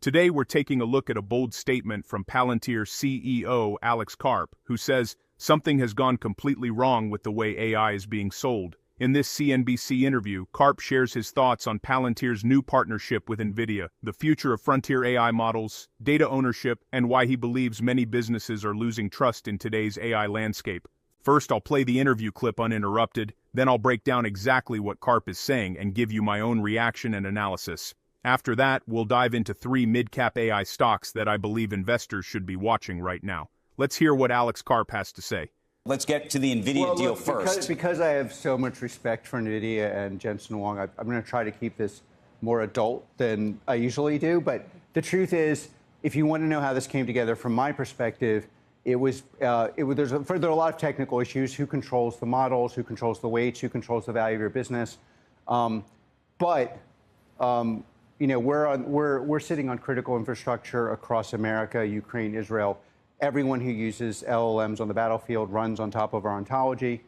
Today we're taking a look at a bold statement from Palantir CEO Alex Karp, who says something has gone completely wrong with the way AI is being sold. In this CNBC interview, Karp shares his thoughts on Palantir's new partnership with NVIDIA, the future of frontier AI models, data ownership, and why he believes many businesses are losing trust in today's AI landscape. First, I'll play the interview clip uninterrupted, then I'll break down exactly what Karp is saying and give you my own reaction and analysis. After that, we'll dive into 3 mid-cap AI stocks that I believe investors should be watching right now. Let's hear what Alex Karp has to say. Let's get to the NVIDIA deal first. Because I have so much respect for NVIDIA and Jensen Huang, I'm going to try to keep this more adult than I usually do. But the truth is, if you want to know how this came together, from my perspective, there are a lot of technical issues. Who controls the models? Who controls the weights? Who controls the value of your business? You know, we're sitting on critical infrastructure across America, Ukraine, Israel. Everyone who uses LLMs on the battlefield runs on top of our ontology.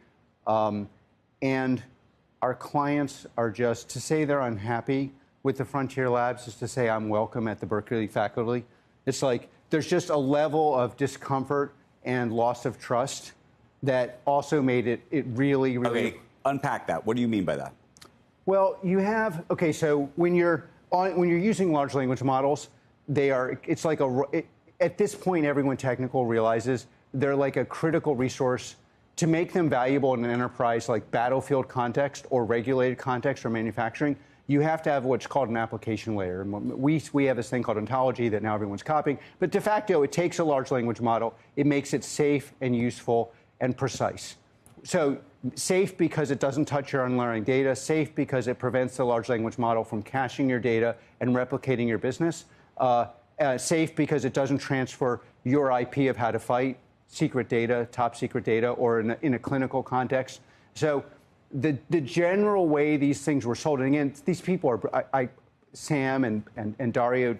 And our clients are just, to say they're unhappy with the Frontier Labs is to say I'm welcome at the Berkeley faculty. It's like there's just a level of discomfort and loss of trust that also made it really, really... Okay, unpack that. What do you mean by that? Well, you have, okay, so when you're using large language models, it's like at this point, everyone technical realizes they're like a critical resource. To make them valuable in an enterprise like battlefield context or regulated context or manufacturing, you have to have what's called an application layer. And we have this thing called ontology that now everyone's copying. But de facto, it takes a large language model. It makes it safe and useful and precise. So safe because it doesn't touch your unlearning data, safe because it prevents the large language model from caching your data and replicating your business, safe because it doesn't transfer your IP of how to fight, secret data, top secret data, or in a clinical context. So the general way these things were sold, and again, these people are, Sam and Dario,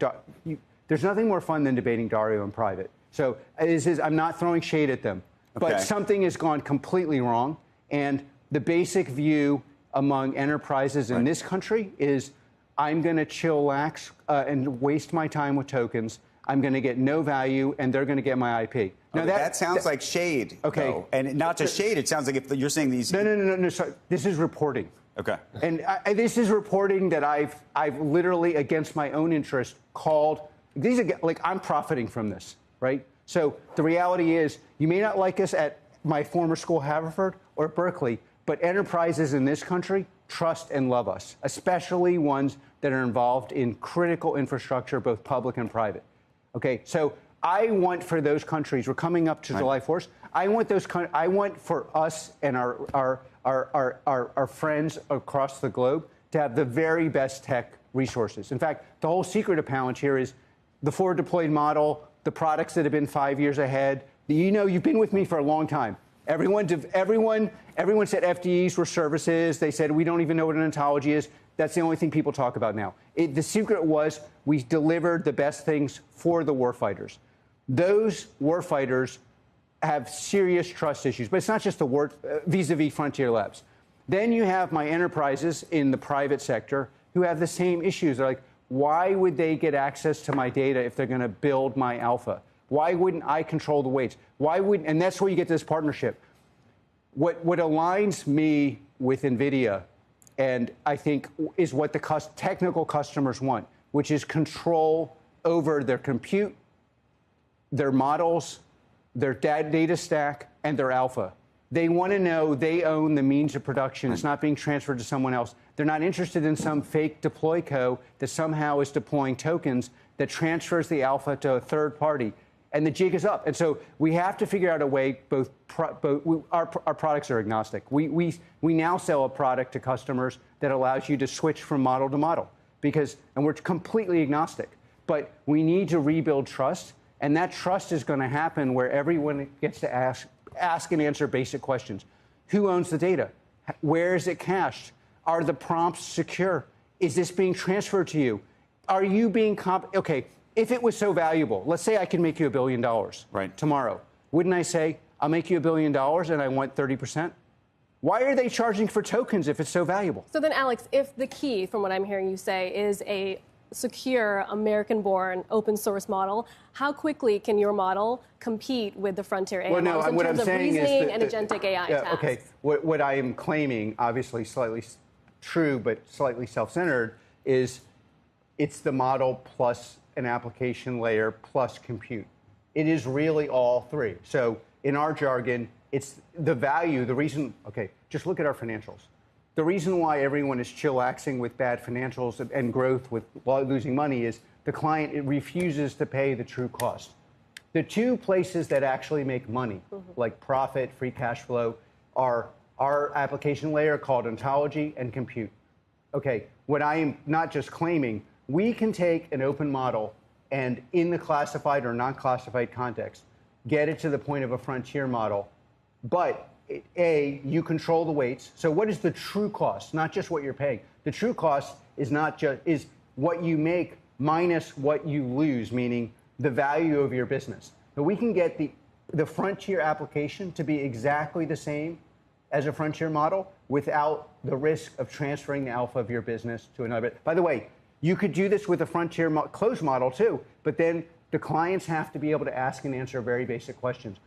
there's nothing more fun than debating Dario in private. So I'm not throwing shade at them, but something has gone completely wrong. And the basic view among enterprises in this country is I'm going to chillax and waste my time with tokens. I'm going to get no value, and they're going to get my IP. Now that sounds like shade. Okay, though. And not just shade. It sounds like if you're saying these. No. Sorry. This is reporting. Okay. And this is reporting that I've literally, against my own interest, called. These are like I'm profiting from this, right? So the reality is, you may not like us at my former school, Haverford, or Berkeley, but enterprises in this country trust and love us, especially ones that are involved in critical infrastructure, both public and private. Okay, so I want for those countries, we're coming up to July 4th, I want for us and our friends across the globe to have the very best tech resources. In fact, the whole secret of Palantir is the forward deployed model, the products that have been 5 years ahead. You know, you've been with me for a long time. Everyone said FDEs were services. They said we don't even know what an ontology is. That's the only thing people talk about now. The secret was we delivered the best things for the warfighters. Those warfighters have serious trust issues, but it's not just the vis-a-vis Frontier Labs. Then you have my enterprises in the private sector who have the same issues. They're like, why would they get access to my data if they're going to build my alpha? Why wouldn't I control the weights? And that's where you get this partnership. What aligns me with NVIDIA, and I think is what the technical customers want, which is control over their compute, their models, their data stack, and their alpha. They want to know they own the means of production. It's not being transferred to someone else. They're not interested in some fake deploy co that somehow is deploying tokens that transfers the alpha to a third party. And the jig is up. And so we have to figure out a way, our products are agnostic. We now sell a product to customers that allows you to switch from model to model, and we're completely agnostic. But we need to rebuild trust, and that trust is going to happen where everyone gets to ask and answer basic questions. Who owns the data? Where is it cached? Are the prompts secure? Is this being transferred to you? Are you being okay? If it was so valuable, let's say I can make you $1 billion tomorrow. Wouldn't I say, I'll make you $1 billion and I want 30%? Why are they charging for tokens if it's so valuable? So then, Alex, if the key, from what I'm hearing you say, is a secure, American-born, open-source model, how quickly can your model compete with the frontier AI models in terms of reasoning and agentic AI tasks? Okay, what I am claiming, obviously slightly true but slightly self-centered, is it's the model plus an application layer plus compute. It is really all three. So in our jargon, it's the value, the reason, okay, just look at our financials. The reason why everyone is chillaxing with bad financials and growth with losing money is the client refuses to pay the true cost. The two places that actually make money, like profit, free cash flow, are our application layer called ontology and compute. Okay, what I am not just claiming, we can take an open model and in the classified or non-classified context, get it to the point of a frontier model, but A, you control the weights. So what is the true cost? Not just what you're paying. The true cost is not just is what you make minus what you lose, meaning the value of your business. But we can get the frontier application to be exactly the same as a frontier model without the risk of transferring the alpha of your business to another. By the way, you could do this with a frontier closed model too, but then the clients have to be able to ask and answer very basic questions.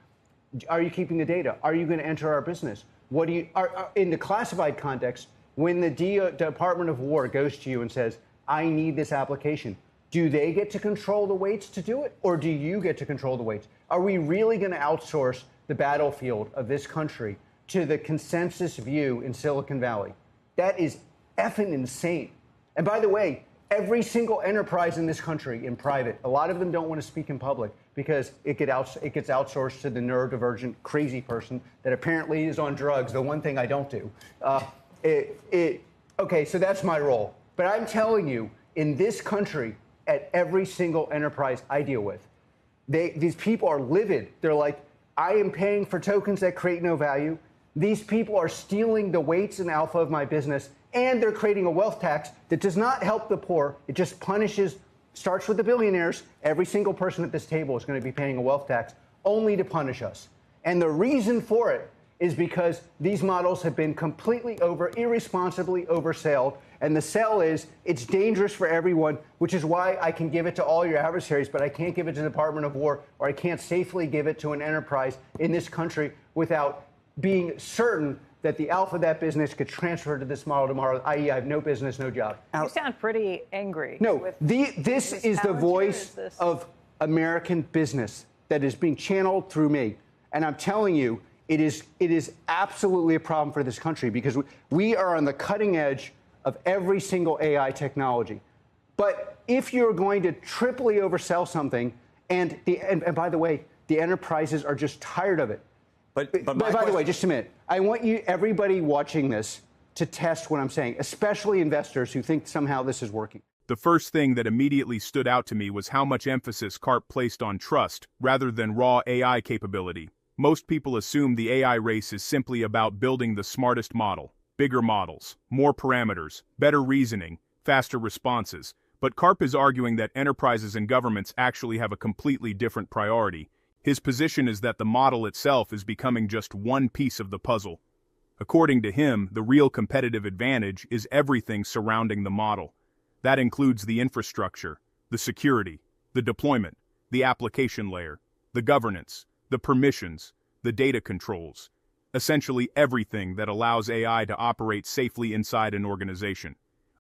Are you keeping the data? Are you going to enter our business? What do you in the classified context? When the Department of War goes to you and says, "I need this application," do they get to control the weights to do it, or do you get to control the weights? Are we really going to outsource the battlefield of this country to the consensus view in Silicon Valley? That is effing insane. And by the way, every single enterprise in this country in private, a lot of them don't want to speak in public because it gets outsourced to the neurodivergent crazy person that apparently is on drugs, the one thing I don't do. Okay, so that's my role. But I'm telling you, in this country, at every single enterprise I deal with, these people are livid. They're like, I am paying for tokens that create no value. These people are stealing the weights and alpha of my business, and they're creating a wealth tax that does not help the poor. It just punishes, starts with the billionaires. Every single person at this table is going to be paying a wealth tax only to punish us. And the reason for it is because these models have been completely irresponsibly oversold. And the sell is, it's dangerous for everyone, which is why I can give it to all your adversaries, but I can't give it to the Department of War, or I can't safely give it to an enterprise in this country without being certain that the alpha of that business could transfer to this model tomorrow, i.e. I have no business, no job. You sound pretty angry. No, this is the voice of American business that is being channeled through me. And I'm telling you, it is absolutely a problem for this country because we are on the cutting edge of every single AI technology. But if you're going to triply oversell something, and by the way, the enterprises are just tired of it. But by the way, just a minute. I want everybody watching this, to test what I'm saying, especially investors who think somehow this is working. The first thing that immediately stood out to me was how much emphasis Karp placed on trust rather than raw AI capability. Most people assume the AI race is simply about building the smartest model, bigger models, more parameters, better reasoning, faster responses. But Karp is arguing that enterprises and governments actually have a completely different priority. His position is that the model itself is becoming just one piece of the puzzle. According to him, the real competitive advantage is everything surrounding the model. That includes the infrastructure, the security, the deployment, the application layer, the governance, the permissions, the data controls. Essentially everything that allows AI to operate safely inside an organization.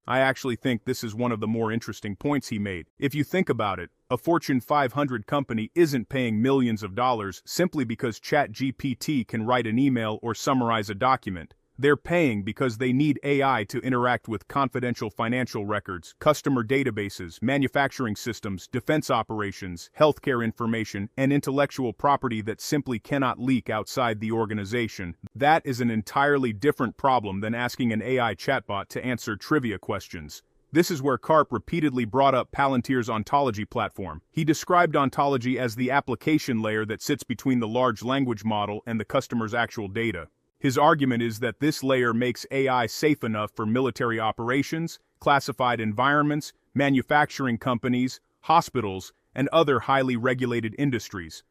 I actually think this is one of the more interesting points he made. If you think about it, a Fortune 500 company isn't paying millions of dollars simply because ChatGPT can write an email or summarize a document. They're paying because they need AI to interact with confidential financial records, customer databases, manufacturing systems, defense operations, healthcare information, and intellectual property that simply cannot leak outside the organization. That is an entirely different problem than asking an AI chatbot to answer trivia questions. This is where Karp repeatedly brought up Palantir's ontology platform. He described ontology as the application layer that sits between the large language model and the customer's actual data. His argument is that this layer makes AI safe enough for military operations, classified environments, manufacturing companies, hospitals, and other highly regulated industries.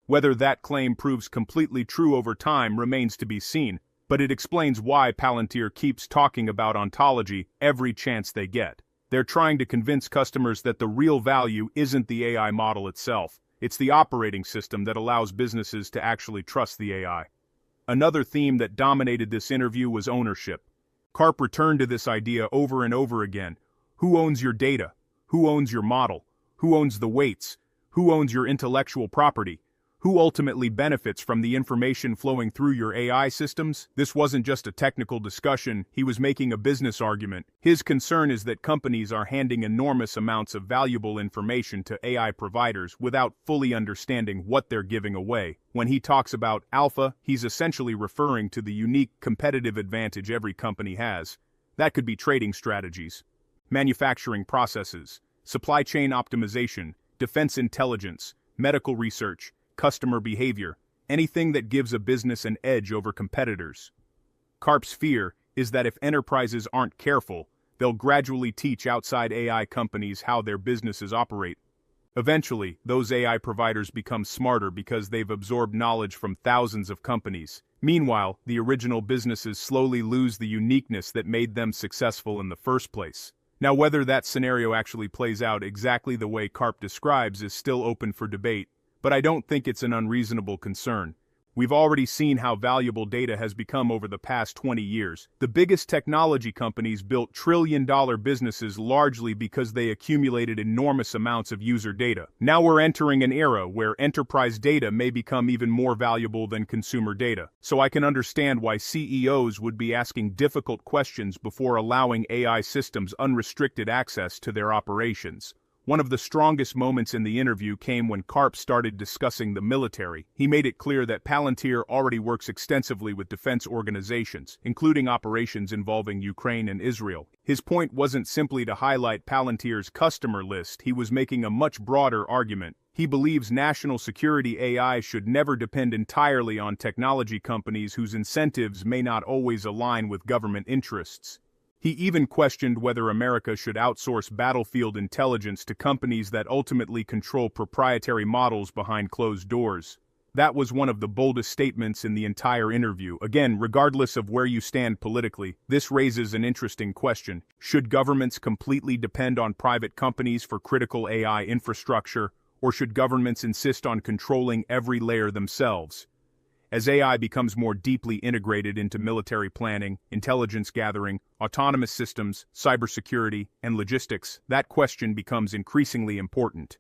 Whether that claim proves completely true over time remains to be seen, but it explains why Palantir keeps talking about ontology every chance they get. They're trying to convince customers that the real value isn't the AI model itself. It's the operating system that allows businesses to actually trust the AI. Another theme that dominated this interview was ownership. Karp returned to this idea over and over again. Who owns your data? Who owns your model? Who owns the weights? Who owns your intellectual property? Who ultimately benefits from the information flowing through your AI systems? This wasn't just a technical discussion, he was making a business argument. His concern is that companies are handing enormous amounts of valuable information to AI providers without fully understanding what they're giving away. When he talks about alpha, he's essentially referring to the unique competitive advantage every company has. That could be trading strategies, manufacturing processes, supply chain optimization, defense intelligence, medical research, customer behavior, anything that gives a business an edge over competitors. Karp's fear is that if enterprises aren't careful, they'll gradually teach outside AI companies how their businesses operate. Eventually, those AI providers become smarter because they've absorbed knowledge from thousands of companies. Meanwhile, the original businesses slowly lose the uniqueness that made them successful in the first place. Now, whether that scenario actually plays out exactly the way Karp describes is still open for debate, but I don't think it's an unreasonable concern. We've already seen how valuable data has become over the past 20 years. The biggest technology companies built trillion-dollar businesses largely because they accumulated enormous amounts of user data. Now we're entering an era where enterprise data may become even more valuable than consumer data. So I can understand why CEOs would be asking difficult questions before allowing AI systems unrestricted access to their operations. One of the strongest moments in the interview came when Karp started discussing the military. He made it clear that Palantir already works extensively with defense organizations, including operations involving Ukraine and Israel. His point wasn't simply to highlight Palantir's customer list, he was making a much broader argument. He believes national security AI should never depend entirely on technology companies whose incentives may not always align with government interests. He even questioned whether America should outsource battlefield intelligence to companies that ultimately control proprietary models behind closed doors. That was one of the boldest statements in the entire interview. Again, regardless of where you stand politically, this raises an interesting question. Should governments completely depend on private companies for critical AI infrastructure, or should governments insist on controlling every layer themselves? As AI becomes more deeply integrated into military planning, intelligence gathering, autonomous systems, cybersecurity, and logistics, that question becomes increasingly important.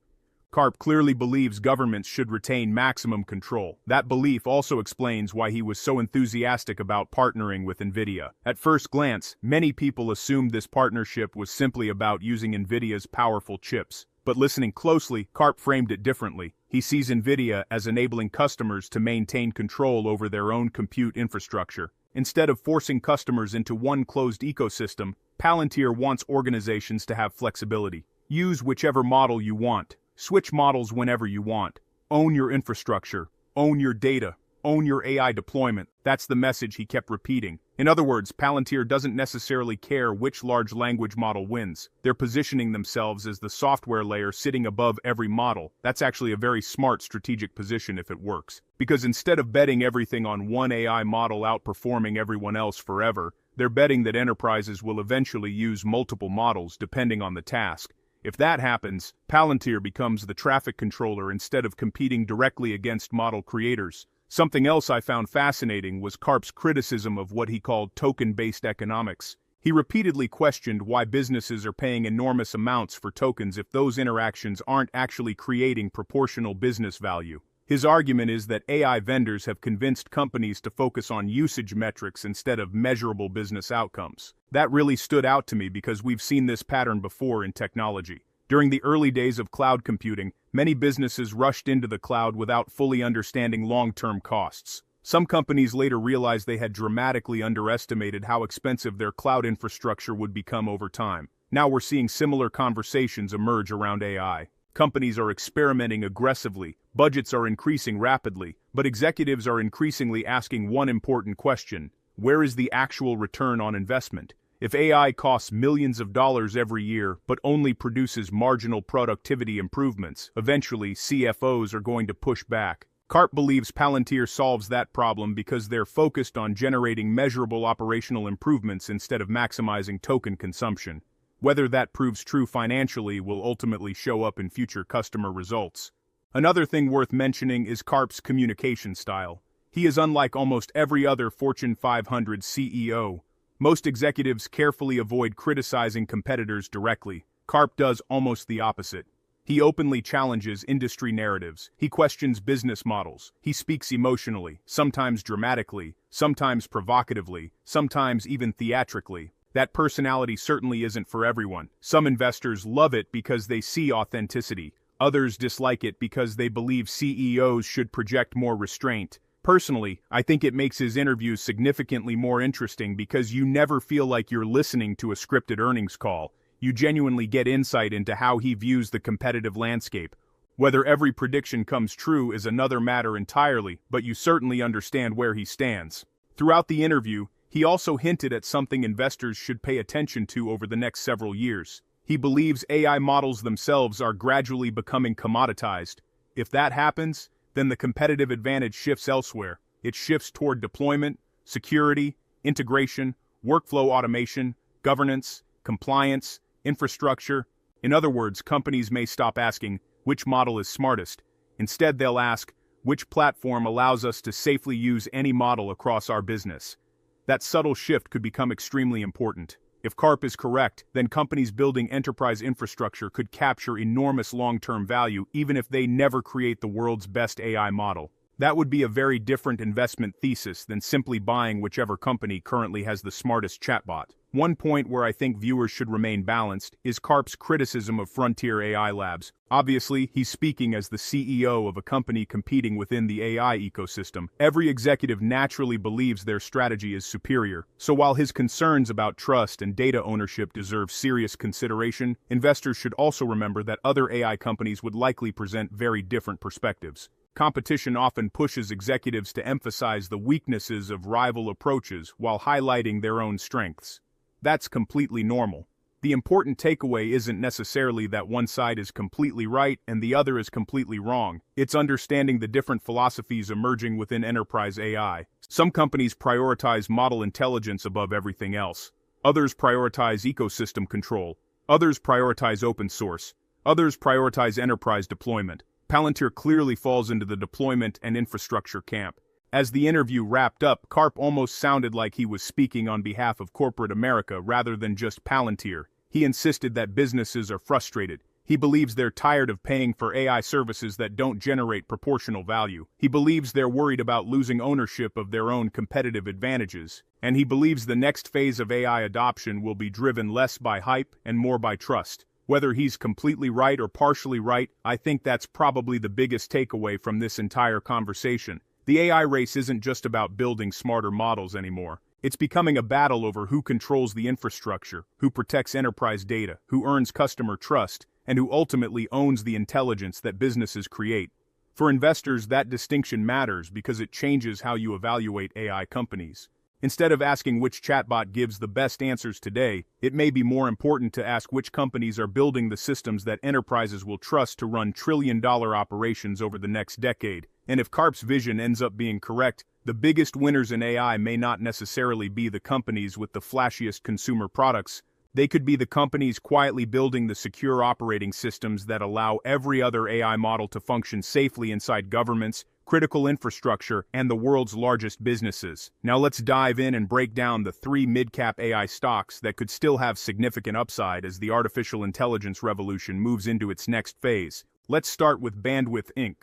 Karp clearly believes governments should retain maximum control. That belief also explains why he was so enthusiastic about partnering with NVIDIA. At first glance, many people assumed this partnership was simply about using NVIDIA's powerful chips. But listening closely, Karp framed it differently. He sees NVIDIA as enabling customers to maintain control over their own compute infrastructure. Instead of forcing customers into one closed ecosystem, Palantir wants organizations to have flexibility. Use whichever model you want. Switch models whenever you want. Own your infrastructure. Own your data. Own your AI deployment. That's the message he kept repeating. In other words, Palantir doesn't necessarily care which large language model wins. They're positioning themselves as the software layer sitting above every model. That's actually a very smart strategic position if it works. Because instead of betting everything on one AI model outperforming everyone else forever, they're betting that enterprises will eventually use multiple models depending on the task. If that happens, Palantir becomes the traffic controller instead of competing directly against model creators. Something else I found fascinating was Karp's criticism of what he called token-based economics. He repeatedly questioned why businesses are paying enormous amounts for tokens if those interactions aren't actually creating proportional business value. His argument is that AI vendors have convinced companies to focus on usage metrics instead of measurable business outcomes. That really stood out to me because we've seen this pattern before in technology. During the early days of cloud computing, many businesses rushed into the cloud without fully understanding long-term costs. Some companies later realized they had dramatically underestimated how expensive their cloud infrastructure would become over time. Now we're seeing similar conversations emerge around AI. Companies are experimenting aggressively, budgets are increasing rapidly, but executives are increasingly asking one important question: where is the actual return on investment? If AI costs millions of dollars every year but only produces marginal productivity improvements, eventually CFOs are going to push back. Karp believes Palantir solves that problem because they're focused on generating measurable operational improvements instead of maximizing token consumption. Whether that proves true financially will ultimately show up in future customer results. Another thing worth mentioning is Karp's communication style. He is unlike almost every other Fortune 500 CEO. Most executives carefully avoid criticizing competitors directly. Karp does almost the opposite. He openly challenges industry narratives. He questions business models. He speaks emotionally, sometimes dramatically, sometimes provocatively, sometimes even theatrically. That personality certainly isn't for everyone. Some investors love it because they see authenticity. Others dislike it because they believe CEOs should project more restraint. Personally, I think it makes his interviews significantly more interesting because you never feel like you're listening to a scripted earnings call. You genuinely get insight into how he views the competitive landscape. Whether every prediction comes true is another matter entirely, but you certainly understand where he stands. Throughout the interview, he also hinted at something investors should pay attention to over the next several years. He believes AI models themselves are gradually becoming commoditized. If that happens, then the competitive advantage shifts elsewhere. It shifts toward deployment, security, integration, workflow automation, governance, compliance, infrastructure. In other words, companies may stop asking, which model is smartest? Instead, they'll ask, which platform allows us to safely use any model across our business? That subtle shift could become extremely important. If Karp is correct, then companies building enterprise infrastructure could capture enormous long-term value even if they never create the world's best AI model. That would be a very different investment thesis than simply buying whichever company currently has the smartest chatbot. One point where I think viewers should remain balanced is Karp's criticism of frontier AI labs. Obviously, he's speaking as the CEO of a company competing within the AI ecosystem. Every executive naturally believes their strategy is superior. So while his concerns about trust and data ownership deserve serious consideration, investors should also remember that other AI companies would likely present very different perspectives. Competition often pushes executives to emphasize the weaknesses of rival approaches while highlighting their own strengths. That's completely normal. The important takeaway isn't necessarily that one side is completely right and the other is completely wrong. It's understanding the different philosophies emerging within enterprise AI. Some companies prioritize model intelligence above everything else. Others prioritize ecosystem control. Others prioritize open source. Others prioritize enterprise deployment. Palantir clearly falls into the deployment and infrastructure camp. As the interview wrapped up, Karp almost sounded like he was speaking on behalf of corporate America rather than just Palantir. He insisted that businesses are frustrated. He believes they're tired of paying for AI services that don't generate proportional value. He believes they're worried about losing ownership of their own competitive advantages. And he believes the next phase of AI adoption will be driven less by hype and more by trust. Whether he's completely right or partially right, I think that's probably the biggest takeaway from this entire conversation. The AI race isn't just about building smarter models anymore. It's becoming a battle over who controls the infrastructure, who protects enterprise data, who earns customer trust, and who ultimately owns the intelligence that businesses create. For investors, that distinction matters because it changes how you evaluate AI companies. Instead of asking which chatbot gives the best answers today, it may be more important to ask which companies are building the systems that enterprises will trust to run trillion-dollar operations over the next decade. And if Karp's vision ends up being correct, the biggest winners in AI may not necessarily be the companies with the flashiest consumer products. They could be the companies quietly building the secure operating systems that allow every other AI model to function safely inside governments, critical infrastructure, and the world's largest businesses. Now let's dive in and break down the 3 mid-cap AI stocks that could still have significant upside as the artificial intelligence revolution moves into its next phase. Let's start with Bandwidth Inc.,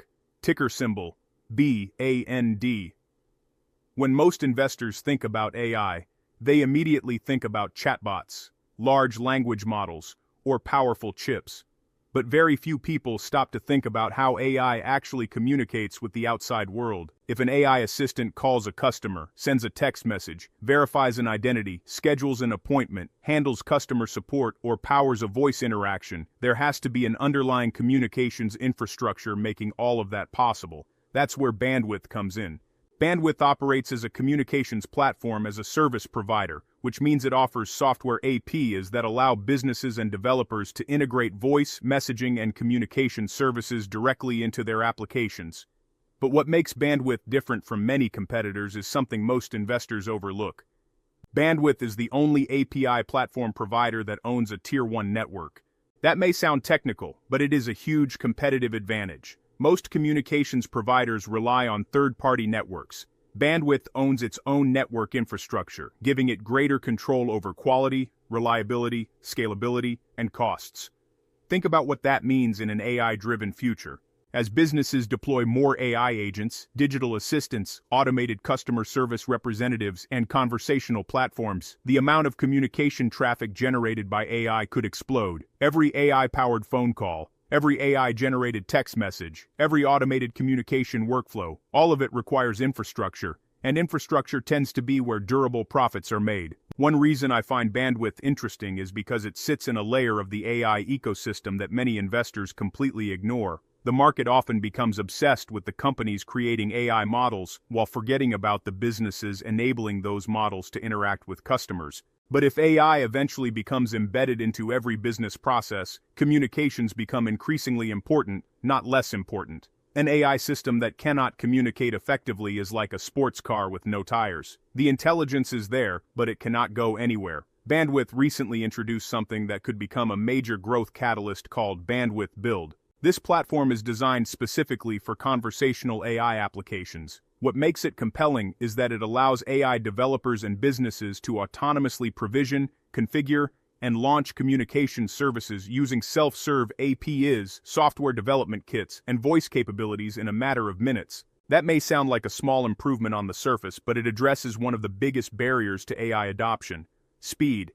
ticker symbol BAND. When most investors think about AI, they immediately think about chatbots, large language models, or powerful chips. But very few people stop to think about how AI actually communicates with the outside world. If an AI assistant calls a customer, sends a text message, verifies an identity, schedules an appointment, handles customer support, or powers a voice interaction, there has to be an underlying communications infrastructure making all of that possible. That's where Bandwidth comes in. Bandwidth operates as a communications platform as a service provider, which means it offers software APIs that allow businesses and developers to integrate voice, messaging, and communication services directly into their applications. But what makes Bandwidth different from many competitors is something most investors overlook. Bandwidth is the only API platform provider that owns a Tier 1 network. That may sound technical, but it is a huge competitive advantage. Most communications providers rely on third-party networks. Bandwidth owns its own network infrastructure, giving it greater control over quality, reliability, scalability, and costs. Think about what that means in an AI-driven future. As businesses deploy more AI agents, digital assistants, automated customer service representatives, and conversational platforms, the amount of communication traffic generated by AI could explode. Every AI-powered phone call, every AI-generated text message, every automated communication workflow, all of it requires infrastructure, and infrastructure tends to be where durable profits are made. One reason I find Bandwidth interesting is because it sits in a layer of the AI ecosystem that many investors completely ignore. The market often becomes obsessed with the companies creating AI models while forgetting about the businesses enabling those models to interact with customers. But if AI eventually becomes embedded into every business process, communications become increasingly important, not less important. An AI system that cannot communicate effectively is like a sports car with no tires. The intelligence is there, but it cannot go anywhere. Bandwidth recently introduced something that could become a major growth catalyst called Bandwidth Build. This platform is designed specifically for conversational AI applications. What makes it compelling is that it allows AI developers and businesses to autonomously provision, configure, and launch communication services using self-serve APIs, software development kits, and voice capabilities in a matter of minutes. That may sound like a small improvement on the surface, but it addresses one of the biggest barriers to AI adoption: speed.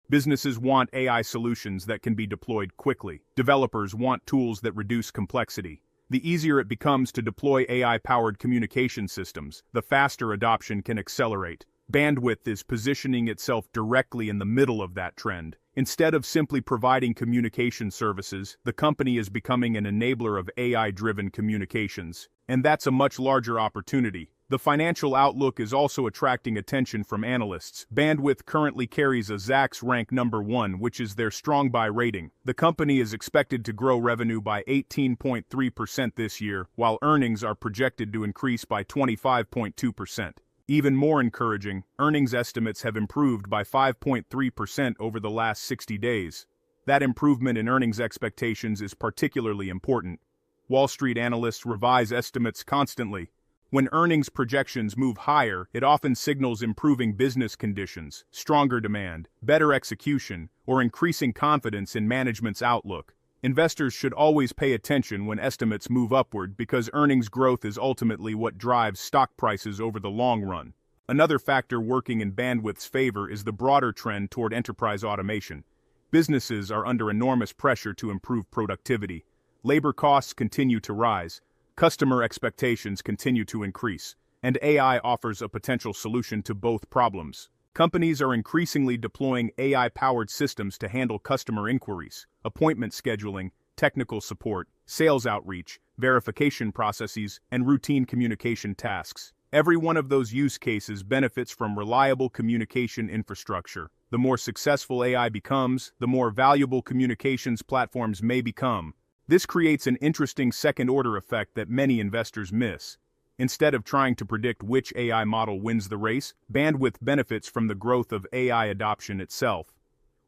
Businesses want AI solutions that can be deployed quickly. Developers want tools that reduce complexity. The easier it becomes to deploy AI-powered communication systems, the faster adoption can accelerate. Bandwidth is positioning itself directly in the middle of that trend. Instead of simply providing communication services, the company is becoming an enabler of AI-driven communications. And that's a much larger opportunity. The financial outlook is also attracting attention from analysts. Bandwidth currently carries a Zacks rank number 1, which is their strong buy rating. The company is expected to grow revenue by 18.3% this year, while earnings are projected to increase by 25.2%. Even more encouraging, earnings estimates have improved by 5.3% over the last 60 days. That improvement in earnings expectations is particularly important. Wall Street analysts revise estimates constantly. When earnings projections move higher, it often signals improving business conditions, stronger demand, better execution, or increasing confidence in management's outlook. Investors should always pay attention when estimates move upward because earnings growth is ultimately what drives stock prices over the long run. Another factor working in Bandwidth's favor is the broader trend toward enterprise automation. Businesses are under enormous pressure to improve productivity. Labor costs continue to rise. Customer expectations continue to increase, and AI offers a potential solution to both problems. Companies are increasingly deploying AI-powered systems to handle customer inquiries, appointment scheduling, technical support, sales outreach, verification processes, and routine communication tasks. Every one of those use cases benefits from reliable communication infrastructure. The more successful AI becomes, the more valuable communications platforms may become. This creates an interesting second-order effect that many investors miss. Instead of trying to predict which AI model wins the race, Bandwidth benefits from the growth of AI adoption itself.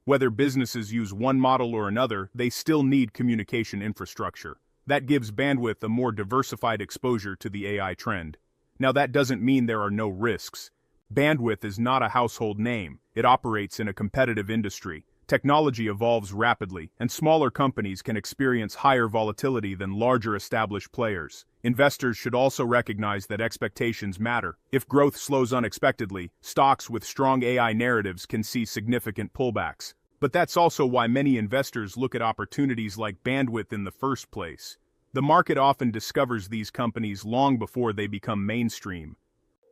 Whether businesses use one model or another, they still need communication infrastructure. That gives Bandwidth a more diversified exposure to the AI trend. Now, that doesn't mean there are no risks. Bandwidth is not a household name. It operates in a competitive industry. Technology evolves rapidly, and smaller companies can experience higher volatility than larger established players. Investors should also recognize that expectations matter. If growth slows unexpectedly, stocks with strong AI narratives can see significant pullbacks. But that's also why many investors look at opportunities like Bandwidth in the first place. The market often discovers these companies long before they become mainstream.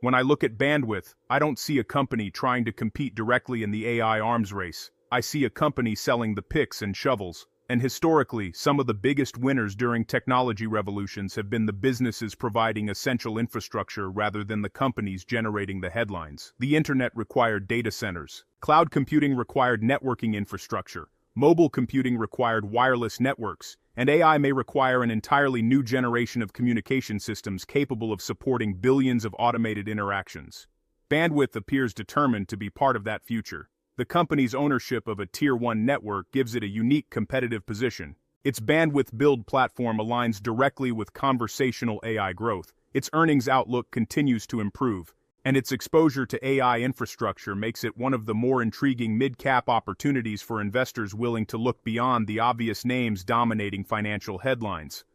When I look at Bandwidth, I don't see a company trying to compete directly in the AI arms race. I see a company selling the picks and shovels. And historically, some of the biggest winners during technology revolutions have been the businesses providing essential infrastructure rather than the companies generating the headlines. The internet required data centers. Cloud computing required networking infrastructure. Mobile computing required wireless networks. And AI may require an entirely new generation of communication systems capable of supporting billions of automated interactions. Bandwidth appears determined to be part of that future. The company's ownership of a Tier 1 network gives it a unique competitive position. Its Bandwidth build platform aligns directly with conversational AI growth. Its earnings outlook continues to improve, and its exposure to AI infrastructure makes it one of the more intriguing mid-cap opportunities for investors willing to look beyond the obvious names dominating financial headlines.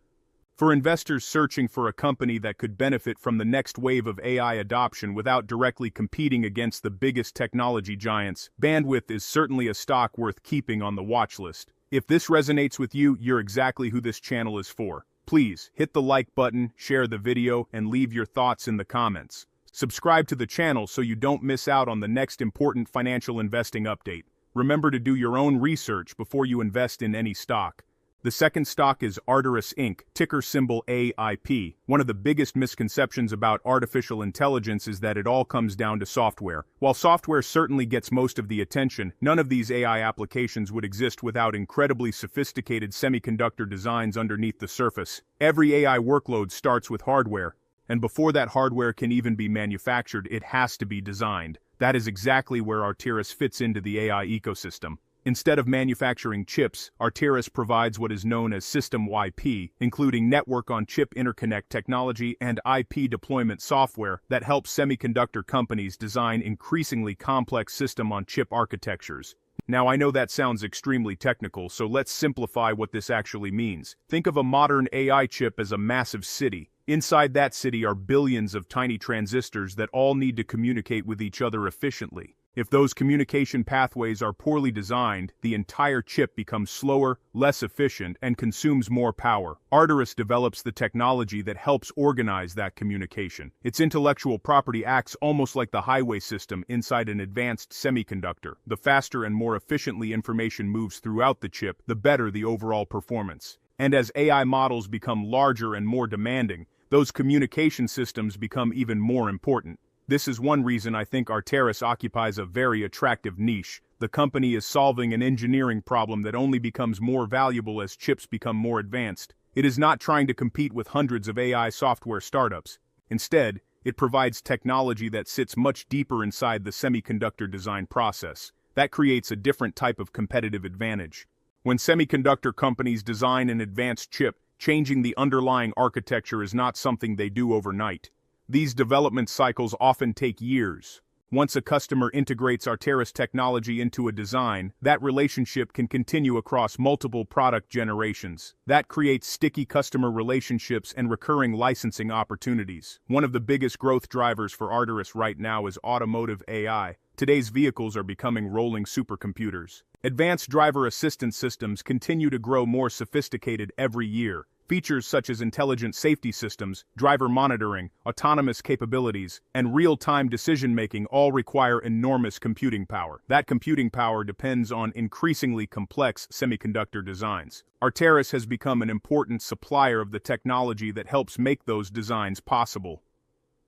For investors searching for a company that could benefit from the next wave of AI adoption without directly competing against the biggest technology giants, Bandwidth is certainly a stock worth keeping on the watch list. If this resonates with you, you're exactly who this channel is for. Please hit the like button, share the video, and leave your thoughts in the comments. Subscribe to the channel so you don't miss out on the next important financial investing update. Remember to do your own research before you invest in any stock. The second stock is Arteris Inc., ticker symbol AIP. One of the biggest misconceptions about artificial intelligence is that it all comes down to software. While software certainly gets most of the attention, none of these AI applications would exist without incredibly sophisticated semiconductor designs underneath the surface. Every AI workload starts with hardware, and before that hardware can even be manufactured, it has to be designed. That is exactly where Arteris fits into the AI ecosystem. Instead of manufacturing chips, Arteris provides what is known as System IP, including network-on-chip interconnect technology and IP deployment software that helps semiconductor companies design increasingly complex system-on-chip architectures. Now I know that sounds extremely technical, so let's simplify what this actually means. Think of a modern AI chip as a massive city. Inside that city are billions of tiny transistors that all need to communicate with each other efficiently. If those communication pathways are poorly designed, the entire chip becomes slower, less efficient, and consumes more power. Arteris develops the technology that helps organize that communication. Its intellectual property acts almost like the highway system inside an advanced semiconductor. The faster and more efficiently information moves throughout the chip, the better the overall performance. And as AI models become larger and more demanding, those communication systems become even more important. This is one reason I think Arteris occupies a very attractive niche. The company is solving an engineering problem that only becomes more valuable as chips become more advanced. It is not trying to compete with hundreds of AI software startups. Instead, it provides technology that sits much deeper inside the semiconductor design process. That creates a different type of competitive advantage. When semiconductor companies design an advanced chip, changing the underlying architecture is not something they do overnight. These development cycles often take years. Once a customer integrates Arteris technology into a design, that relationship can continue across multiple product generations. That creates sticky customer relationships and recurring licensing opportunities. One of the biggest growth drivers for Arteris right now is automotive AI. Today's vehicles are becoming rolling supercomputers. Advanced driver assistance systems continue to grow more sophisticated every year. Features such as intelligent safety systems, driver monitoring, autonomous capabilities, and real-time decision-making all require enormous computing power. That computing power depends on increasingly complex semiconductor designs. Arteris has become an important supplier of the technology that helps make those designs possible.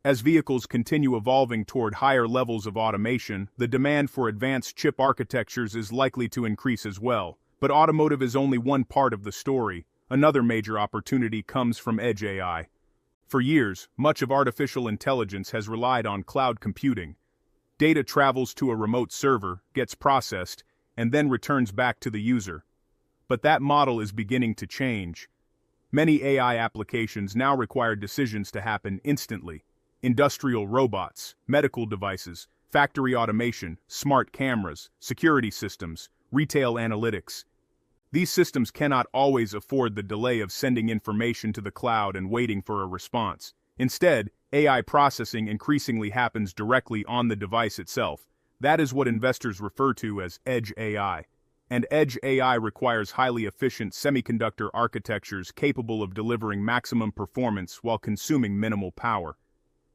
As vehicles continue evolving toward higher levels of automation, the demand for advanced chip architectures is likely to increase as well. But automotive is only one part of the story. Another major opportunity comes from edge AI. For years, much of artificial intelligence has relied on cloud computing. Data travels to a remote server, gets processed, and then returns back to the user. But that model is beginning to change. Many AI applications now require decisions to happen instantly. Industrial robots, medical devices, factory automation, smart cameras, security systems, retail analytics. These systems cannot always afford the delay of sending information to the cloud and waiting for a response. Instead, AI processing increasingly happens directly on the device itself. That is what investors refer to as edge AI. And edge AI requires highly efficient semiconductor architectures capable of delivering maximum performance while consuming minimal power.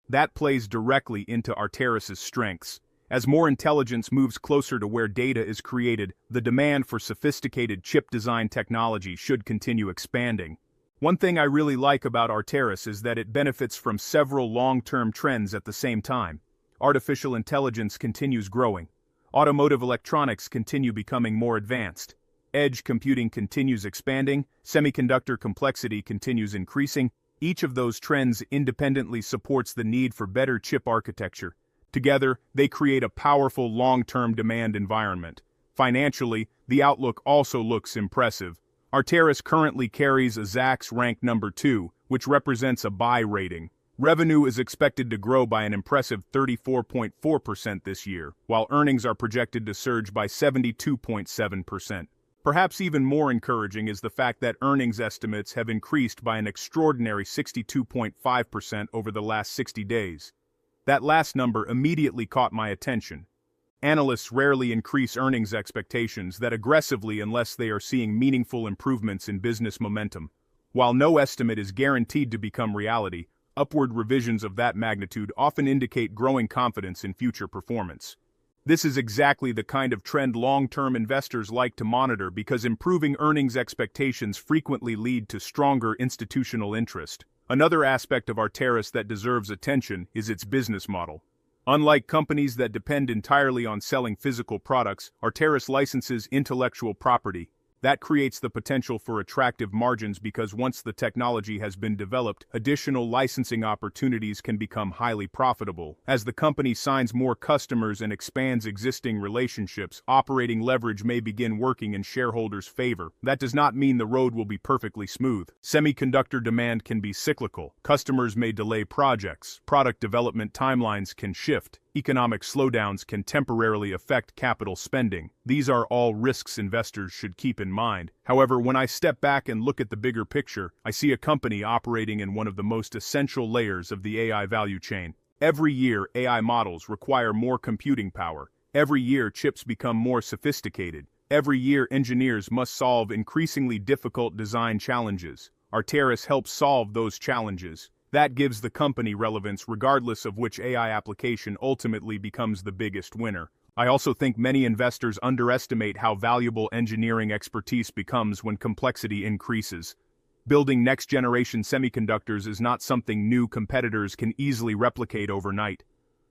That plays directly into Arteris's strengths. As more intelligence moves closer to where data is created, the demand for sophisticated chip design technology should continue expanding. One thing I really like about Arteris is that it benefits from several long-term trends at the same time. Artificial intelligence continues growing. Automotive electronics continue becoming more advanced. Edge computing continues expanding. Semiconductor complexity continues increasing. Each of those trends independently supports the need for better chip architecture. Together, they create a powerful long-term demand environment. Financially, the outlook also looks impressive. Arteris currently carries a Zacks rank number 2, which represents a buy rating. Revenue is expected to grow by an impressive 34.4% this year, while earnings are projected to surge by 72.7%. Perhaps even more encouraging is the fact that earnings estimates have increased by an extraordinary 62.5% over the last 60 days. That last number immediately caught my attention. Analysts rarely increase earnings expectations that aggressively unless they are seeing meaningful improvements in business momentum. While no estimate is guaranteed to become reality, upward revisions of that magnitude often indicate growing confidence in future performance. This is exactly the kind of trend long-term investors like to monitor because improving earnings expectations frequently lead to stronger institutional interest. Another aspect of Arteris that deserves attention is its business model. Unlike companies that depend entirely on selling physical products, Arteris licenses intellectual property. That creates the potential for attractive margins because once the technology has been developed, additional licensing opportunities can become highly profitable. As the company signs more customers and expands existing relationships, operating leverage may begin working in shareholders' favor. That does not mean the road will be perfectly smooth. Semiconductor demand can be cyclical. Customers may delay projects. Product development timelines can shift. Economic slowdowns can temporarily affect capital spending. These are all risks investors should keep in mind. However, when I step back and look at the bigger picture, I see a company operating in one of the most essential layers of the AI value chain. Every year, AI models require more computing power. Every year, chips become more sophisticated. Every year, engineers must solve increasingly difficult design challenges. Arteris helps solve those challenges. That gives the company relevance regardless of which AI application ultimately becomes the biggest winner. I also think many investors underestimate how valuable engineering expertise becomes when complexity increases. Building next-generation semiconductors is not something new competitors can easily replicate overnight.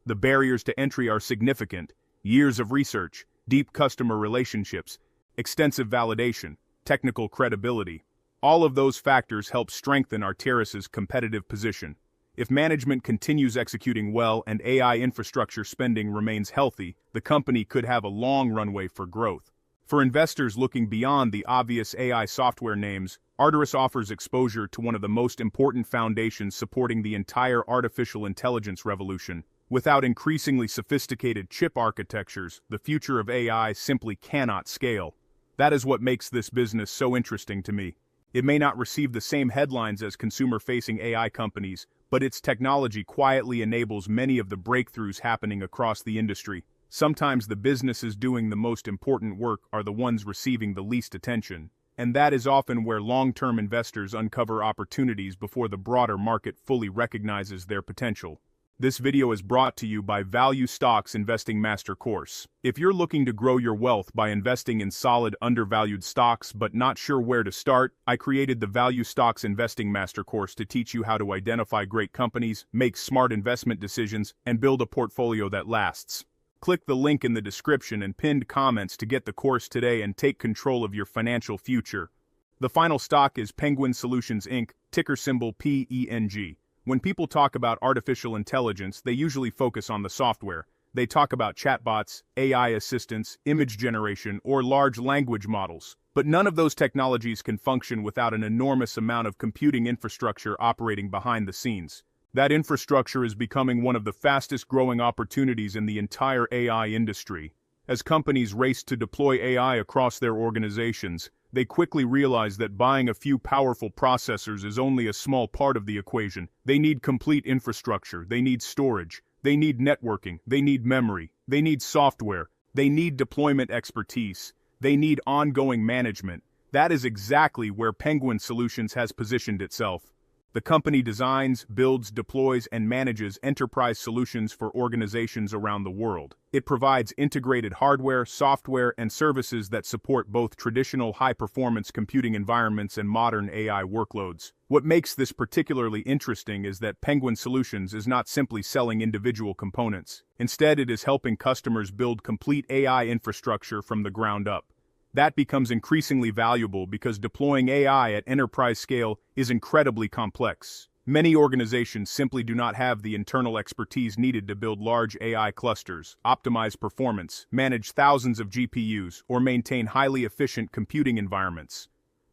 The barriers to entry are significant: years of research, deep customer relationships, extensive validation, technical credibility. All of those factors help strengthen Arteris's competitive position. If management continues executing well and AI infrastructure spending remains healthy, the company could have a long runway for growth. For investors looking beyond the obvious AI software names, Arteris offers exposure to one of the most important foundations supporting the entire artificial intelligence revolution. Without increasingly sophisticated chip architectures, the future of AI simply cannot scale. That is what makes this business so interesting to me. It may not receive the same headlines as consumer-facing AI companies, but its technology quietly enables many of the breakthroughs happening across the industry. Sometimes the businesses doing the most important work are the ones receiving the least attention, and that is often where long-term investors uncover opportunities before the broader market fully recognizes their potential. This video is brought to you by Value Stocks Investing Master Course. If you're looking to grow your wealth by investing in solid, undervalued stocks but not sure where to start, I created the Value Stocks Investing Master Course to teach you how to identify great companies, make smart investment decisions, and build a portfolio that lasts. Click the link in the description and pinned comments to get the course today and take control of your financial future. The final stock is Penguin Solutions Inc., ticker symbol PENG. When people talk about artificial intelligence, they usually focus on the software. They talk about chatbots, AI assistants, image generation, or large language models. But none of those technologies can function without an enormous amount of computing infrastructure operating behind the scenes. That infrastructure is becoming one of the fastest growing opportunities in the entire AI industry. As companies race to deploy AI across their organizations, they quickly realize that buying a few powerful processors is only a small part of the equation. They need complete infrastructure, they need storage, they need networking, they need memory, they need software, they need deployment expertise, they need ongoing management. That is exactly where Penguin Solutions has positioned itself. The company designs, builds, deploys, and manages enterprise solutions for organizations around the world. It provides integrated hardware, software, and services that support both traditional high-performance computing environments and modern AI workloads. What makes this particularly interesting is that Penguin Solutions is not simply selling individual components. Instead, it is helping customers build complete AI infrastructure from the ground up. That becomes increasingly valuable because deploying AI at enterprise scale is incredibly complex. Many organizations simply do not have the internal expertise needed to build large AI clusters, optimize performance, manage thousands of GPUs, or maintain highly efficient computing environments.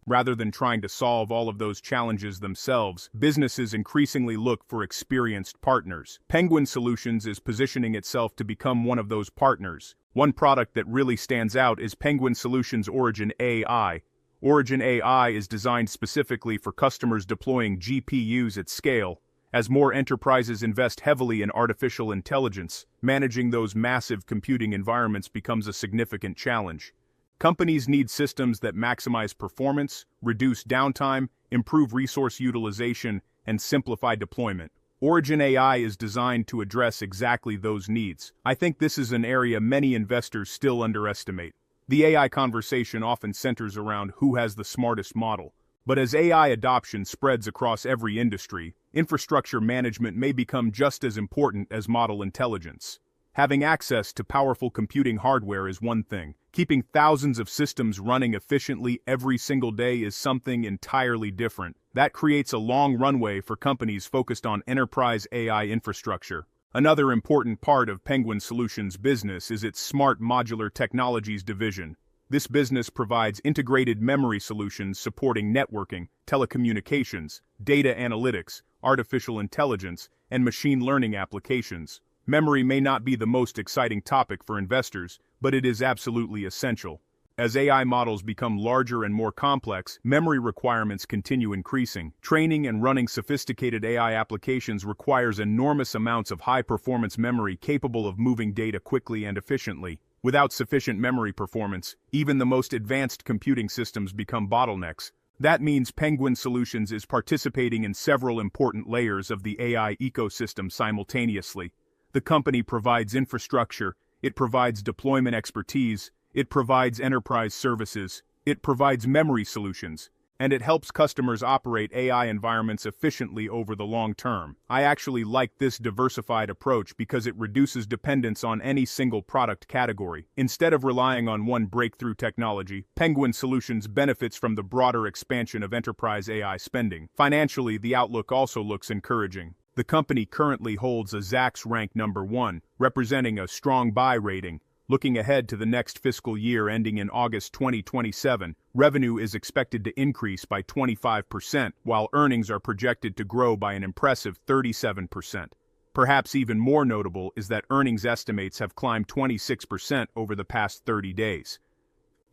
Rather than trying to solve all of those challenges themselves, businesses increasingly look for experienced partners. Penguin Solutions is positioning itself to become one of those partners. One product that really stands out is Penguin Solutions Origin AI. Origin AI is designed specifically for customers deploying GPUs at scale. As more enterprises invest heavily in artificial intelligence, managing those massive computing environments becomes a significant challenge. Companies need systems that maximize performance, reduce downtime, improve resource utilization, and simplify deployment. Origin AI is designed to address exactly those needs. I think this is an area many investors still underestimate. The AI conversation often centers around who has the smartest model. But as AI adoption spreads across every industry, infrastructure management may become just as important as model intelligence. Having access to powerful computing hardware is one thing. Keeping thousands of systems running efficiently every single day is something entirely different. That creates a long runway for companies focused on enterprise AI infrastructure. Another important part of Penguin Solutions' business is its Smart Modular Technologies division. This business provides integrated memory solutions supporting networking, telecommunications, data analytics, artificial intelligence, and machine learning applications. Memory may not be the most exciting topic for investors, but it is absolutely essential. As AI models become larger and more complex, memory requirements continue increasing. Training and running sophisticated AI applications requires enormous amounts of high-performance memory capable of moving data quickly and efficiently. Without sufficient memory performance, even the most advanced computing systems become bottlenecks. That means Penguin Solutions is participating in several important layers of the AI ecosystem simultaneously. The company provides infrastructure, it provides deployment expertise, it provides enterprise services, it provides memory solutions, and it helps customers operate AI environments efficiently over the long term. I actually like this diversified approach because it reduces dependence on any single product category. Instead of relying on one breakthrough technology, Penguin Solutions benefits from the broader expansion of enterprise AI spending. Financially, the outlook also looks encouraging. The company currently holds a Zacks rank number 1, representing a strong buy rating. Looking ahead to the next fiscal year ending in August 2027, revenue is expected to increase by 25%, while earnings are projected to grow by an impressive 37%. Perhaps even more notable is that earnings estimates have climbed 26% over the past 30 days.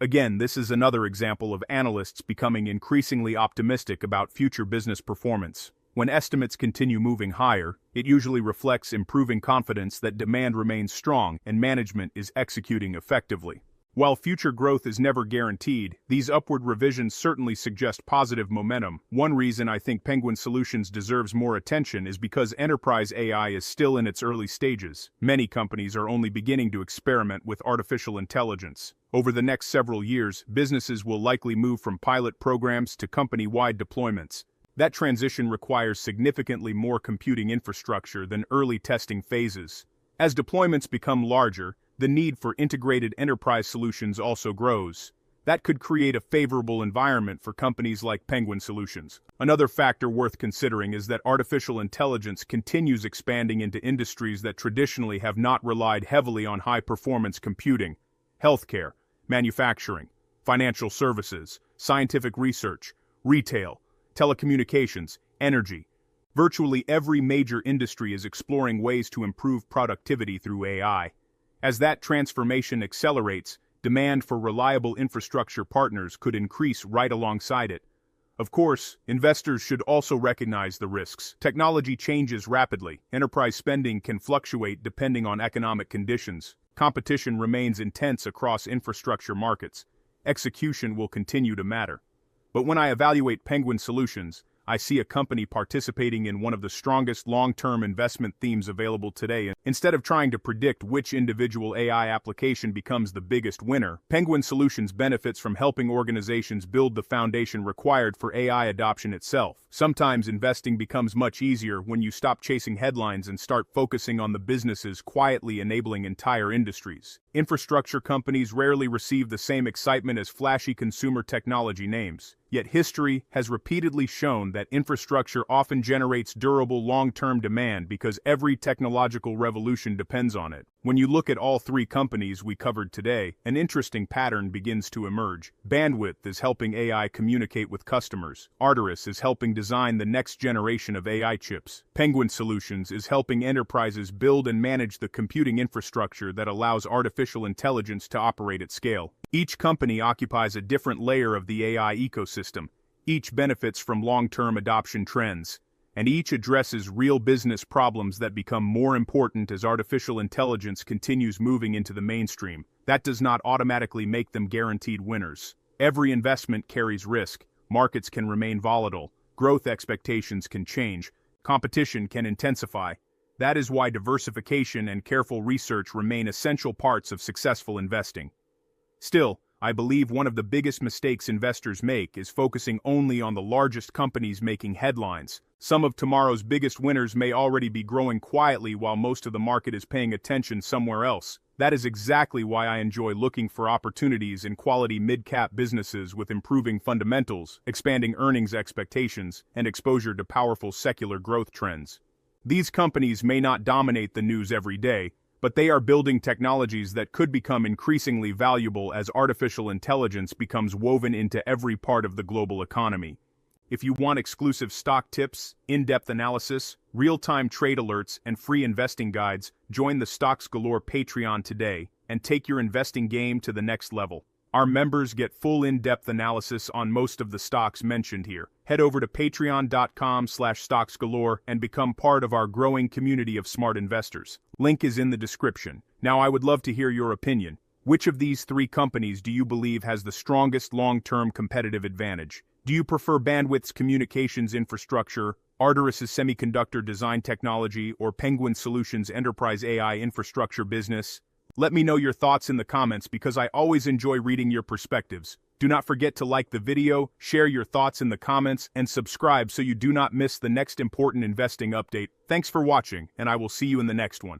Again, this is another example of analysts becoming increasingly optimistic about future business performance. When estimates continue moving higher, it usually reflects improving confidence that demand remains strong and management is executing effectively. While future growth is never guaranteed, these upward revisions certainly suggest positive momentum. One reason I think Penguin Solutions deserves more attention is because enterprise AI is still in its early stages. Many companies are only beginning to experiment with artificial intelligence. Over the next several years, businesses will likely move from pilot programs to company-wide deployments. That transition requires significantly more computing infrastructure than early testing phases. As deployments become larger, the need for integrated enterprise solutions also grows. That could create a favorable environment for companies like Penguin Solutions. Another factor worth considering is that artificial intelligence continues expanding into industries that traditionally have not relied heavily on high-performance computing: healthcare, manufacturing, financial services, scientific research, retail, telecommunications, energy. Virtually every major industry is exploring ways to improve productivity through AI. As that transformation accelerates, demand for reliable infrastructure partners could increase right alongside it. Of course, investors should also recognize the risks. Technology changes rapidly. Enterprise spending can fluctuate depending on economic conditions. Competition remains intense across infrastructure markets. Execution will continue to matter. But when I evaluate Penguin Solutions, I see a company participating in one of the strongest long-term investment themes available today. Instead of trying to predict which individual AI application becomes the biggest winner, Penguin Solutions benefits from helping organizations build the foundation required for AI adoption itself. Sometimes investing becomes much easier when you stop chasing headlines and start focusing on the businesses quietly enabling entire industries. Infrastructure companies rarely receive the same excitement as flashy consumer technology names. Yet history has repeatedly shown that infrastructure often generates durable long-term demand because every technological revolution depends on it. When you look at all three companies we covered today, an interesting pattern begins to emerge. Bandwidth is helping AI communicate with customers. Arteris is helping design the next generation of AI chips. Penguin Solutions is helping enterprises build and manage the computing infrastructure that allows artificial intelligence to operate at scale. Each company occupies a different layer of the AI ecosystem. Each benefits from long-term adoption trends, and each addresses real business problems that become more important as artificial intelligence continues moving into the mainstream. That does not automatically make them guaranteed winners. Every investment carries risk. Markets can remain volatile. Growth expectations can change. Competition can intensify. That is why diversification and careful research remain essential parts of successful investing. Still, I believe one of the biggest mistakes investors make is focusing only on the largest companies making headlines. Some of tomorrow's biggest winners may already be growing quietly while most of the market is paying attention somewhere else. That is exactly why I enjoy looking for opportunities in quality mid-cap businesses with improving fundamentals, expanding earnings expectations, and exposure to powerful secular growth trends. These companies may not dominate the news every day, but they are building technologies that could become increasingly valuable as artificial intelligence becomes woven into every part of the global economy. If you want exclusive stock tips, in-depth analysis, real-time trade alerts, and free investing guides, join the Stocks Galore Patreon today and take your investing game to the next level. Our members get full in-depth analysis on most of the stocks mentioned here. Head over to patreon.com/stocksgalore and become part of our growing community of smart investors. Link is in the description. Now I would love to hear your opinion. Which of these three companies do you believe has the strongest long-term competitive advantage? Do you prefer Bandwidth's communications infrastructure, Arteris' semiconductor design technology, or Penguin Solutions' enterprise AI infrastructure business? Let me know your thoughts in the comments because I always enjoy reading your perspectives. Do not forget to like the video, share your thoughts in the comments, and subscribe so you do not miss the next important investing update. Thanks for watching, and I will see you in the next one.